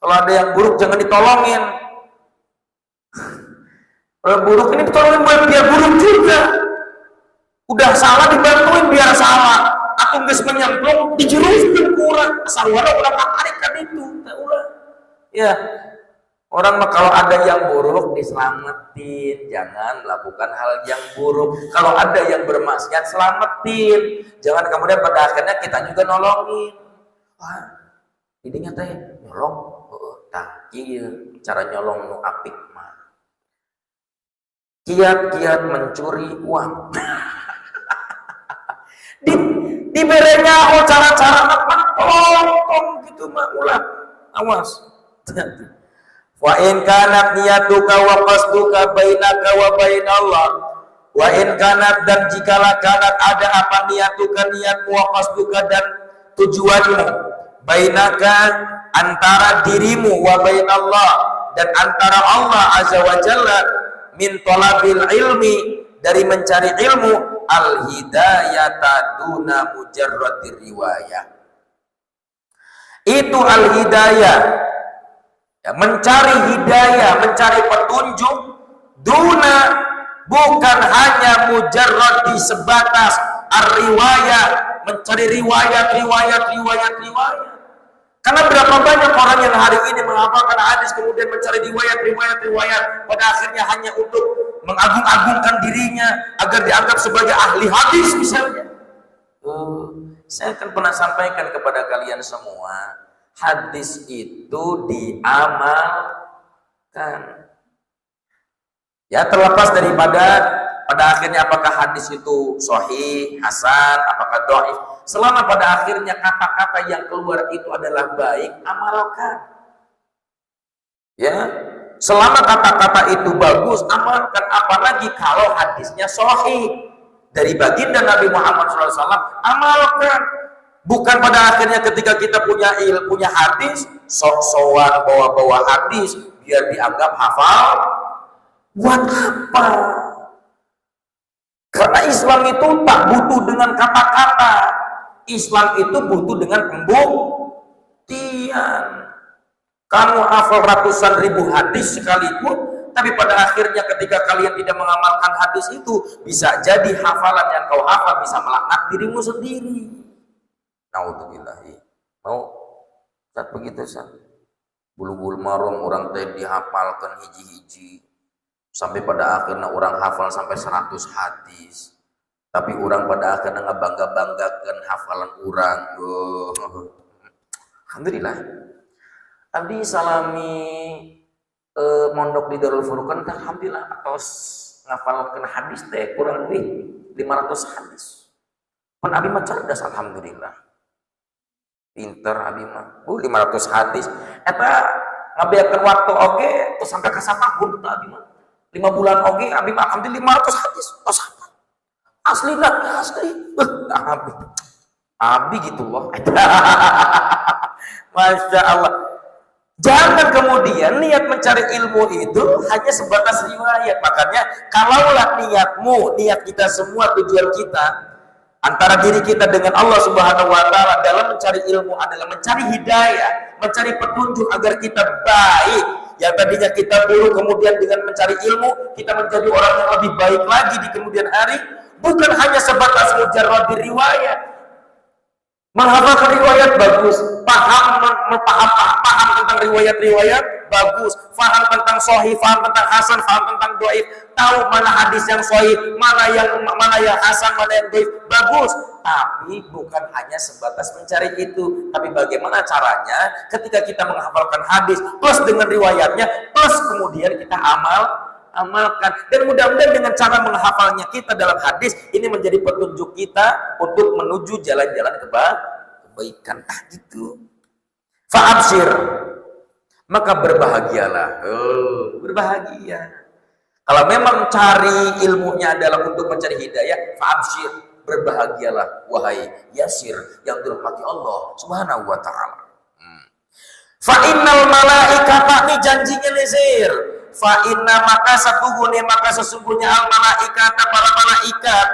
Kalau ada yang buruk jangan ditolongin. Kalau buruk ini ditolongin biar buruk juga. Udah salah dibantuin biar salah. Atau geus menyemplung dijeruskeun kurang. Sarwana udah tarik kan itu. Ulah. Ya. Orang mah kalau ada yang buruk diselamatin, jangan melakukan hal yang buruk. Kalau ada yang bermaksiat selamatin, jangan kemudian pada akhirnya kita juga nolongin. Wah, ini teh nyolong, tah kieu cara nyolong nu apik mah. Kiat-kiat mencuri uang. Diberenya cara-cara apa? Tolong gitu mah ulah. Awas. Wa in kanat niyatuka wa qasduka bainaka wa bainallah. Wa in kanat, dan jikalau kanat ada apa niyatuka niatmu wa qasduka dan tujuanmu bainaka antara dirimu wa bainallah dan antara Allah azza wa jalla min talabil ilmi dari mencari ilmu al hidayata duna mujarradir riwayah. Itu al hidayah, ya, mencari hidayah, mencari petunjuk, duna bukan hanya mujarrad di sebatas ar-riwayat, mencari riwayat. Karena berapa banyak orang yang hari ini menghafalkan hadis kemudian mencari riwayat, pada akhirnya hanya untuk mengagung-agungkan dirinya agar dianggap sebagai ahli hadis misalnya. Saya akan pernah sampaikan kepada kalian semua, hadis itu diamalkan. Ya, terlepas daripada pada akhirnya apakah hadis itu sahih, hasan, apakah dhaif, selama pada akhirnya kata-kata yang keluar itu adalah baik, amalkan. Ya, selama kata-kata itu bagus, amalkan. Apalagi kalau hadisnya sahih dari baginda Nabi Muhammad SAW, amalkan. Bukan pada akhirnya ketika kita punya hadis, sok-sokan bawa-bawa hadis biar dianggap hafal. Buat apa? Karena Islam itu tak butuh dengan kata-kata. Islam itu butuh dengan pembuktian. Kamu hafal ratusan ribu hadis sekalipun, tapi pada akhirnya ketika kalian tidak mengamalkan hadis itu, bisa jadi hafalan yang kau hafal bisa melaknat dirimu sendiri. Naudzubillahi. Mau saat begitu saat bulu-bulu marung orang teh dihafalkan hiji-hiji sampai pada akhirnya orang hafal sampai 100 hadis. Tapi orang pada akhirnya ngebangga-banggakan hafalan orang. Alhamdulillah. Abdi salami mondok di Darul Furqan, alhamdulillah atos ngafalkeun hadis teh kurang lebih 500 hadis. Pan abi mah cerdas alhamdulillah. Pinter abi mah. 500 hadis. Eta ngabeakeun waktu oge terus sampai ka satahun teh abi mah. 5 bulan oge abi mah alhamdulillah 500 hadis. Tos apa? Asli. Abi gitu loh. Masya Allah. Jangan kemudian niat mencari ilmu itu hanya sebatas riwayat. Makanya kalaulah niat kita semua, tujuan kita antara diri kita dengan Allah Subhanahu wa taala dalam mencari ilmu adalah mencari hidayah, mencari petunjuk agar kita baik. Yang tadinya kita buruk, kemudian dengan mencari ilmu kita menjadi orang yang lebih baik lagi di kemudian hari. Bukan hanya sebatas mujarrad riwayat. Menghafalkan riwayat bagus, paham tentang riwayat-riwayat bagus, paham tentang sahih, paham tentang hasan, paham tentang dhaif, tahu mana hadis yang sahih, mana yang hasan, mana yang dhaif, bagus. tapi bukan hanya sebatas mencari itu, tapi bagaimana caranya ketika kita menghafalkan hadis plus dengan riwayatnya plus kemudian kita amalkan, dan mudah-mudahan dengan cara menghafalnya kita dalam hadis ini menjadi petunjuk kita untuk menuju jalan-jalan kebaikan. Gitu. Fa'abshir, maka berbahagialah. Berbahagia. Kalau memang cari ilmunya adalah untuk mencari hidayah, fa'abshir, berbahagialah wahai Yasir yang dirahmati Allah Subhanahu wa taala. Fa'innal malaikata, ini janjinya Yasir. Fa'inna, maka sesungguhnya al malaikata, para malaikat,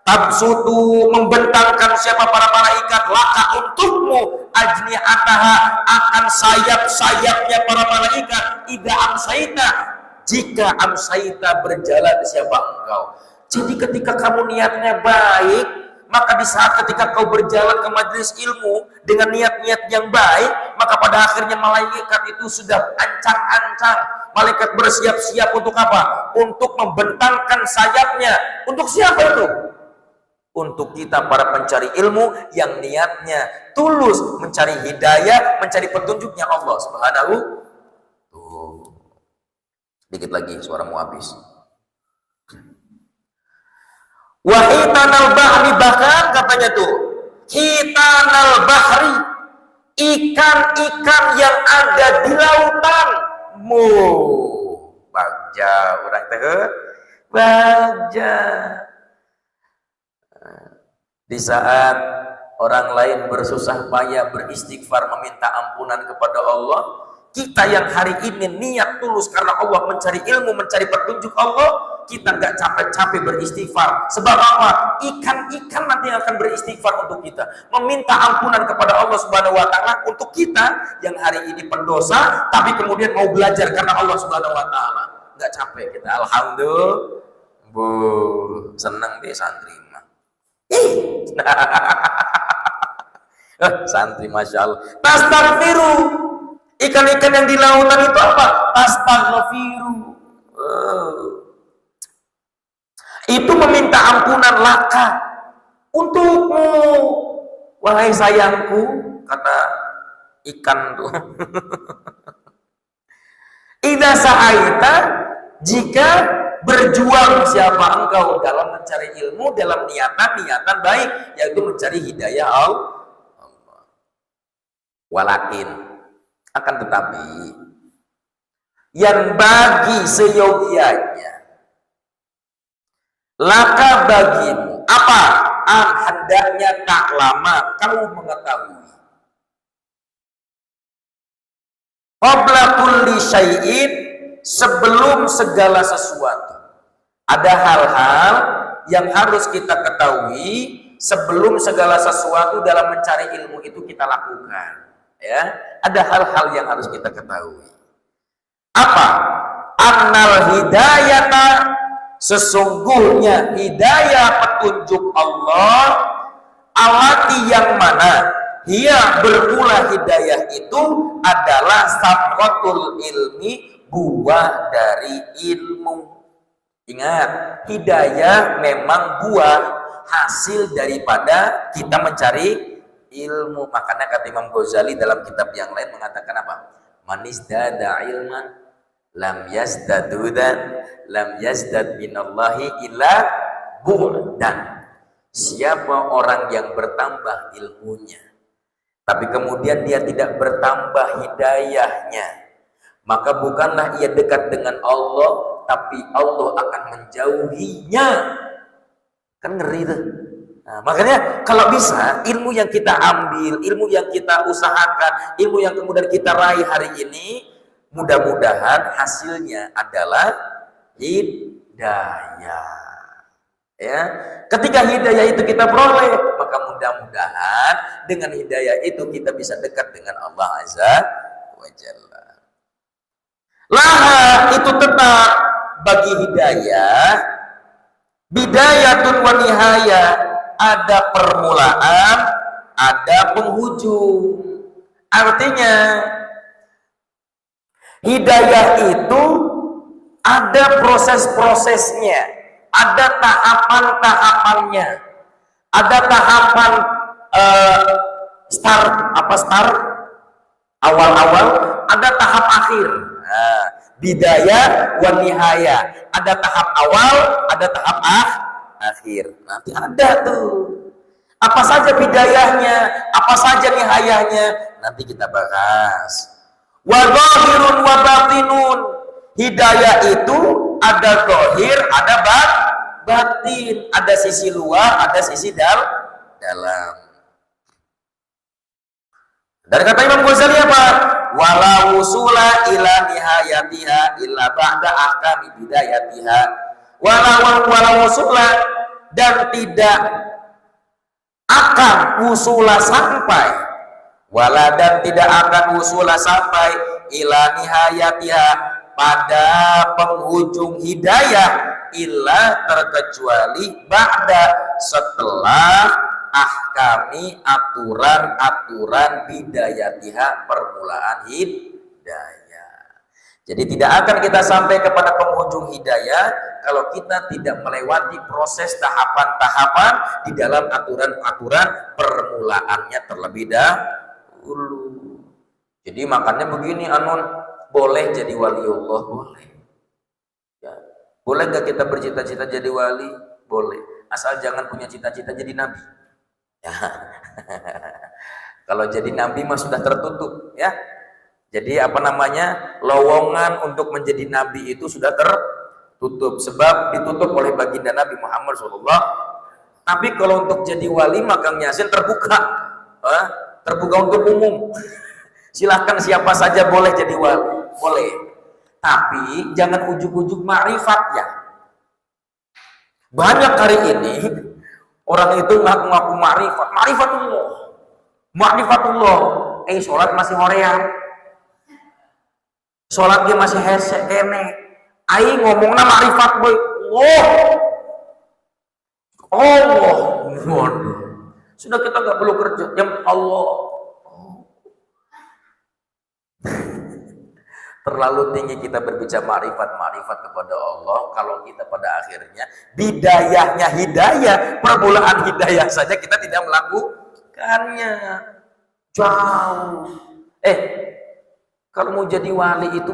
tabsutu, membentangkan siapa para malaikat, laka untukmu, ajni'ataha, akan sayap-sayapnya para malaikat, idza amsaita, jika amsaita, berjalan siapa engkau. Jadi ketika kamu niatnya baik, maka di saat ketika kau berjalan ke majelis ilmu dengan niat-niat yang baik, maka pada akhirnya malaikat itu sudah ancang-ancang. Malaikat bersiap-siap untuk apa? Untuk membentangkan sayapnya. Untuk siapa itu? Untuk kita para pencari ilmu yang niatnya tulus mencari hidayah, mencari petunjuknya Allah Subhanahu. Dikit lagi suaramu habis. Wahitanal bahri, bahkan katanya tuh hitanal bahri, ikan-ikan yang ada di lautan. Bagja orang teh bagja. Di saat orang lain bersusah payah beristighfar meminta ampunan kepada Allah, kita yang hari ini niat tulus karena Allah, mencari ilmu, mencari petunjuk Allah, kita nggak capek-capek beristighfar. Sebab apa? Ikan-ikan nanti akan beristighfar untuk kita, meminta ampunan kepada Allah Subhanahu wa taala untuk kita yang hari ini pendosa tapi kemudian mau belajar karena Allah Subhanahu wa taala. Nggak capek kita. Alhamdulillah. Senang deh santri mah. Santri Masya Allah. Tastaghfiru, ikan-ikan yang di lautan itu apa? Tastaghfiru. Itu meminta ampunan laka untukmu, wahai sayangku, kata ikan tuh. Idza sa'aita, jika berjuang siapa engkau dalam mencari ilmu, dalam niatan baik, yaitu mencari hidayah Allah. Walakin, akan tetapi yang bagi seyogianya laka bagimu apa? Hendaknya tak lama kamu mengetahui qabla kulli syai'in, sebelum segala sesuatu. Ada hal-hal yang harus kita ketahui sebelum segala sesuatu dalam mencari ilmu itu kita lakukan. Ya, ada hal-hal yang harus kita ketahui. Apa? Annal hidayata, sesungguhnya hidayah petunjuk Allah, alati yang mana dia bermula hidayah itu adalah samratul ilmi, buah dari ilmu. Ingat, hidayah memang buah hasil daripada kita mencari ilmu. Makanya kata Imam Ghazali dalam kitab yang lain mengatakan apa? Manisdada ilman lam yazdad hudan lam yazdad minallahi illa bu'dan. Siapa orang yang bertambah ilmunya tapi kemudian dia tidak bertambah hidayahnya, maka bukanlah ia dekat dengan Allah, tapi Allah akan menjauhinya. Kan ngeri tuh. Nah, makanya kalau bisa ilmu yang kita ambil, ilmu yang kita usahakan, ilmu yang kemudian kita raih hari ini, mudah-mudahan hasilnya adalah hidayah. Ya, ketika hidayah itu kita peroleh, maka mudah-mudahan dengan hidayah itu kita bisa dekat dengan Allah Azza wa Jalla. Laha, itu tetap bagi hidayah bidayatun wa nihayah, ada permulaan, ada penghujung. Artinya hidayah itu ada proses-prosesnya, ada tahapan-tahapannya. Ada tahapan start awal-awal, ada tahap akhir. Nah, bidayah wa nihaya. Ada tahap awal, ada tahap akhir. Nanti ada tuh. Apa saja bidayahnya, apa saja nihayahnya, nanti kita bahas. Wa zahirun wa batinun. Hidayah itu ada zahir, ada batin, ada sisi luar, ada sisi dalam. Dan kata Imam Ghazali apa? Wala wusula ila nihayatiha illa ba'da ahkami bidayatiha. Wala wusula, dan tidak akan wusula sampai, wala dan tidak akan wusula sampai ila nihayatiha, pada penghujung hidayah, illa terkecuali ba'da, setelah ahkami, aturan-aturan bidayatiha, permulaan hidayah. Jadi tidak akan kita sampai kepada penghujung hidayah kalau kita tidak melewati proses tahapan-tahapan di dalam aturan-aturan permulaannya terlebih dahulu. Jadi makanya begini Anun, boleh jadi waliullah, boleh. Ya. Boleh nggak kita bercita-cita jadi wali? Boleh. Asal jangan punya cita-cita jadi nabi. Ya. Kalau jadi nabi mah sudah tertutup, ya. Jadi lowongan untuk menjadi nabi itu sudah tertutup, sebab ditutup oleh baginda Nabi Muhammad SAW. Tapi kalau untuk jadi wali maka Kang Yasin terbuka, terbuka untuk umum. Silahkan siapa saja boleh jadi wali, boleh. Tapi jangan ujuk-ujuk ma'rifat ya. Banyak hari ini orang itu ngaku-ngaku ma'rifatullah. Sholat masih hoream, sholat dia masih hese kene. Aing ngomongna ma'rifat boy. Allah. Sudah kita nggak perlu kerja, yang Allah. Terlalu tinggi kita berbicara ma'rifat kepada Allah, kalau kita pada akhirnya bidayahnya hidayah, permulaan hidayah saja kita tidak melakukannya. Jauh. Kalau mau jadi wali itu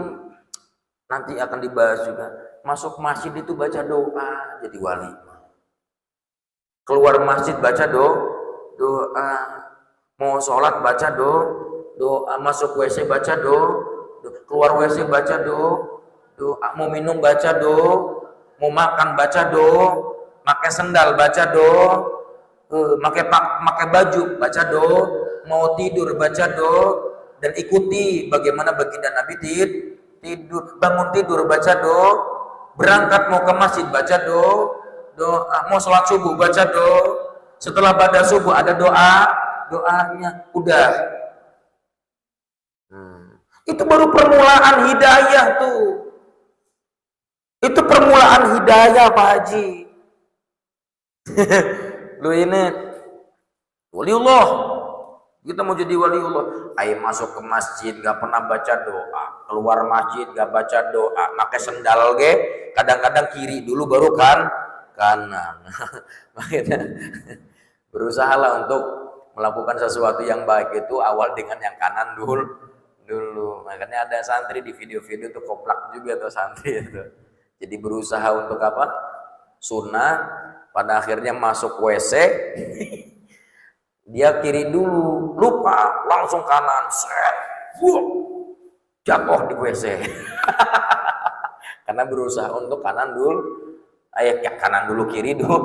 nanti akan dibahas juga. Masuk masjid itu baca doa jadi wali. Keluar masjid baca doa. Mau sholat baca doa. Masuk WC baca doa. Keluar WC baca doa, mau minum baca doa, mau makan baca doa, pakai sendal baca doa, pakai baju baca doa, mau tidur baca doa, dan ikuti bagaimana baginda Nabi tidur, bangun tidur baca doa, berangkat mau ke masjid baca doa, mau sholat subuh baca doa, setelah pada subuh ada doanya, udah. Itu baru permulaan hidayah tuh. Itu permulaan hidayah Pak Haji. Lu ini waliullah. Kita mau jadi waliullah. Ayo masuk ke masjid gak pernah baca doa. Keluar masjid gak baca doa. Pakai sendal kadang-kadang kiri dulu baru kanan. Makanya berusahalah untuk melakukan sesuatu yang baik itu awal dengan yang kanan dulu. Makanya ada santri di video-video tuh koplak juga tuh santri itu. Jadi berusaha untuk apa? Sunnah, pada akhirnya masuk WC dia kiri dulu, lupa langsung kanan, jatuh di WC. Karena berusaha untuk kanan dulu, kanan dulu, kiri dulu,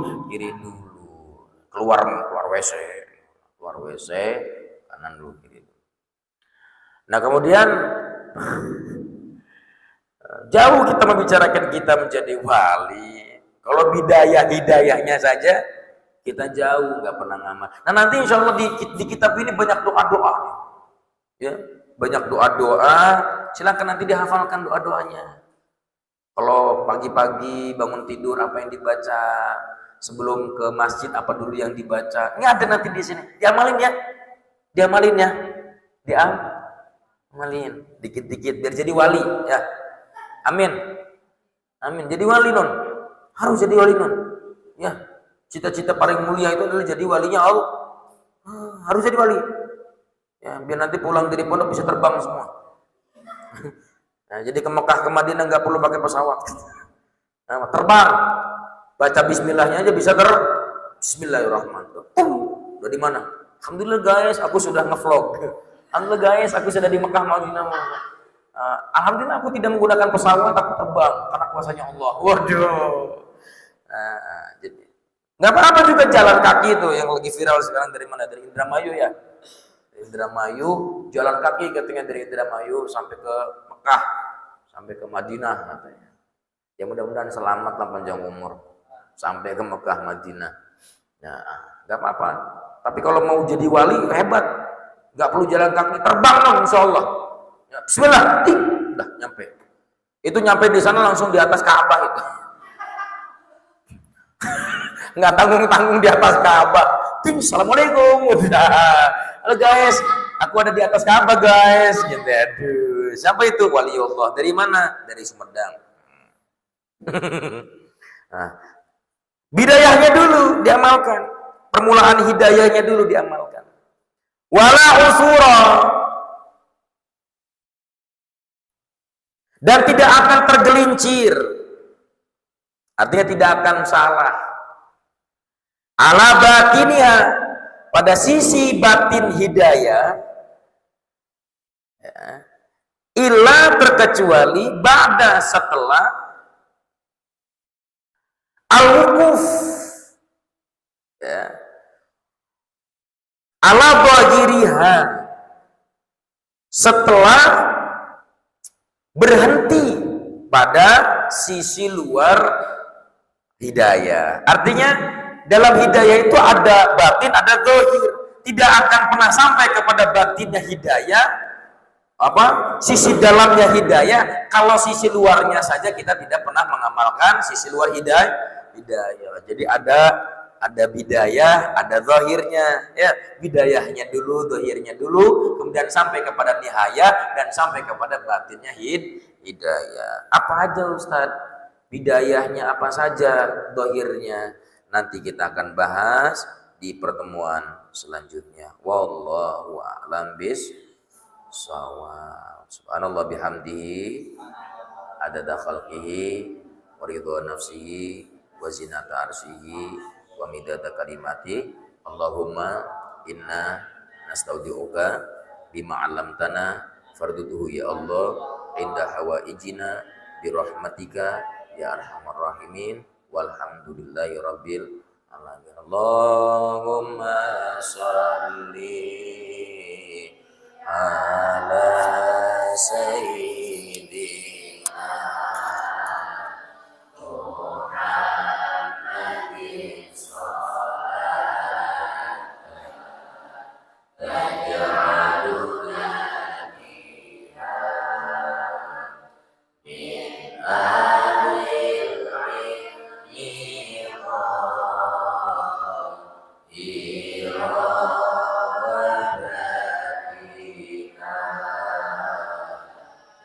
keluar WC, kanan dulu, kiri. Nah kemudian jauh kita membicarakan kita menjadi wali. Kalau hidayahnya saja kita jauh, nggak pernah ngamal. Nah nanti insya Allah di kitab ini banyak doa-doa, ya banyak doa-doa. Silakan nanti dihafalkan doa-doanya. Kalau pagi-pagi bangun tidur apa yang dibaca, sebelum ke masjid apa dulu yang dibaca. Ini ada nanti di sini. Diamalin ya. Amalin dikit-dikit biar jadi wali ya. Amin. Jadi wali non. Harus jadi wali non. Ya. cita-cita paling mulia itu adalah jadi walinya Allah. Harus jadi wali. Ya, biar nanti pulang dari pondok bisa terbang semua. Nah, jadi ke Mekah ke Madinah nggak perlu pakai pesawat. Nah, terbang. Baca bismillahnya aja bisa Bismillahirrahmanirrahim. Udah di mana? Alhamdulillah guys, aku sudah ngevlog. Alhamdulillah guys, aku sudah di Mekah Madinah. Alhamdulillah aku tidak menggunakan pesawat, aku terbang karena kuasanya Allah. Waduh. Jadi nggak apa-apa juga jalan kaki itu yang lagi viral sekarang dari mana? Dari Indramayu ya. Dari Indramayu jalan kaki katanya dari Indramayu sampai ke Mekah, sampai ke Madinah katanya. Ya mudah-mudahan selamat lah panjang umur sampai ke Mekah Madinah. Nah, nggak apa-apa. Tapi kalau mau jadi wali hebat, nggak perlu jalan kaki, terbang dong insya Allah. Ya, Bismillah, udah nyampe. Itu nyampe di sana langsung di atas Ka'bah itu. Nggak tanggung-tanggung di atas Ka'bah. Assalamualaikum. Halo guys, aku ada di atas Ka'bah guys. Gitu. Aduh, siapa itu? Waliullah. Dari mana? Dari Sumedang. Nah, bidayahnya dulu diamalkan. Permulaan hidayahnya dulu diamalkan. Wala usura. Dan tidak akan tergelincir. Artinya tidak akan salah. Ala batiniha, pada sisi batin hidayah, ya, illa terkecuali ba'da setelah al-wukuf, ya, ala dhahiriha, setelah berhenti pada sisi luar hidayah. Artinya dalam hidayah itu ada batin, ada zahir. Tidak akan pernah sampai kepada batinnya hidayah, sisi dalamnya hidayah, kalau sisi luarnya saja kita tidak pernah mengamalkan sisi luar hidayah. Jadi ada bidayah, ada zahirnya, ya. Bidayahnya dulu, zahirnya dulu, kemudian sampai kepada nihayah dan sampai kepada batinnya hidayah. Apa aja Ustaz? Bidayahnya apa saja, zahirnya? Nanti kita akan bahas di pertemuan selanjutnya. Wallahu a'lam bissawab. Subhanallah bihamdihi adada khalqihi wa ridha nafsihi wa zinata arsyihi wa midada kalimati. Allahumma inna nastaudi'uka bima 'allamtana farduduhu ya Allah inda hawaijina birahmatika ya arhamar rahimin. Walhamdulillahi rabbil alamin. Allahumma salli ala sayyidina Muhammadin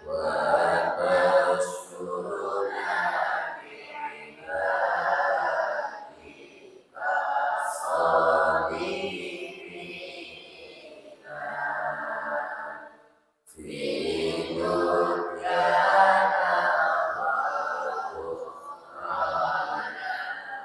wa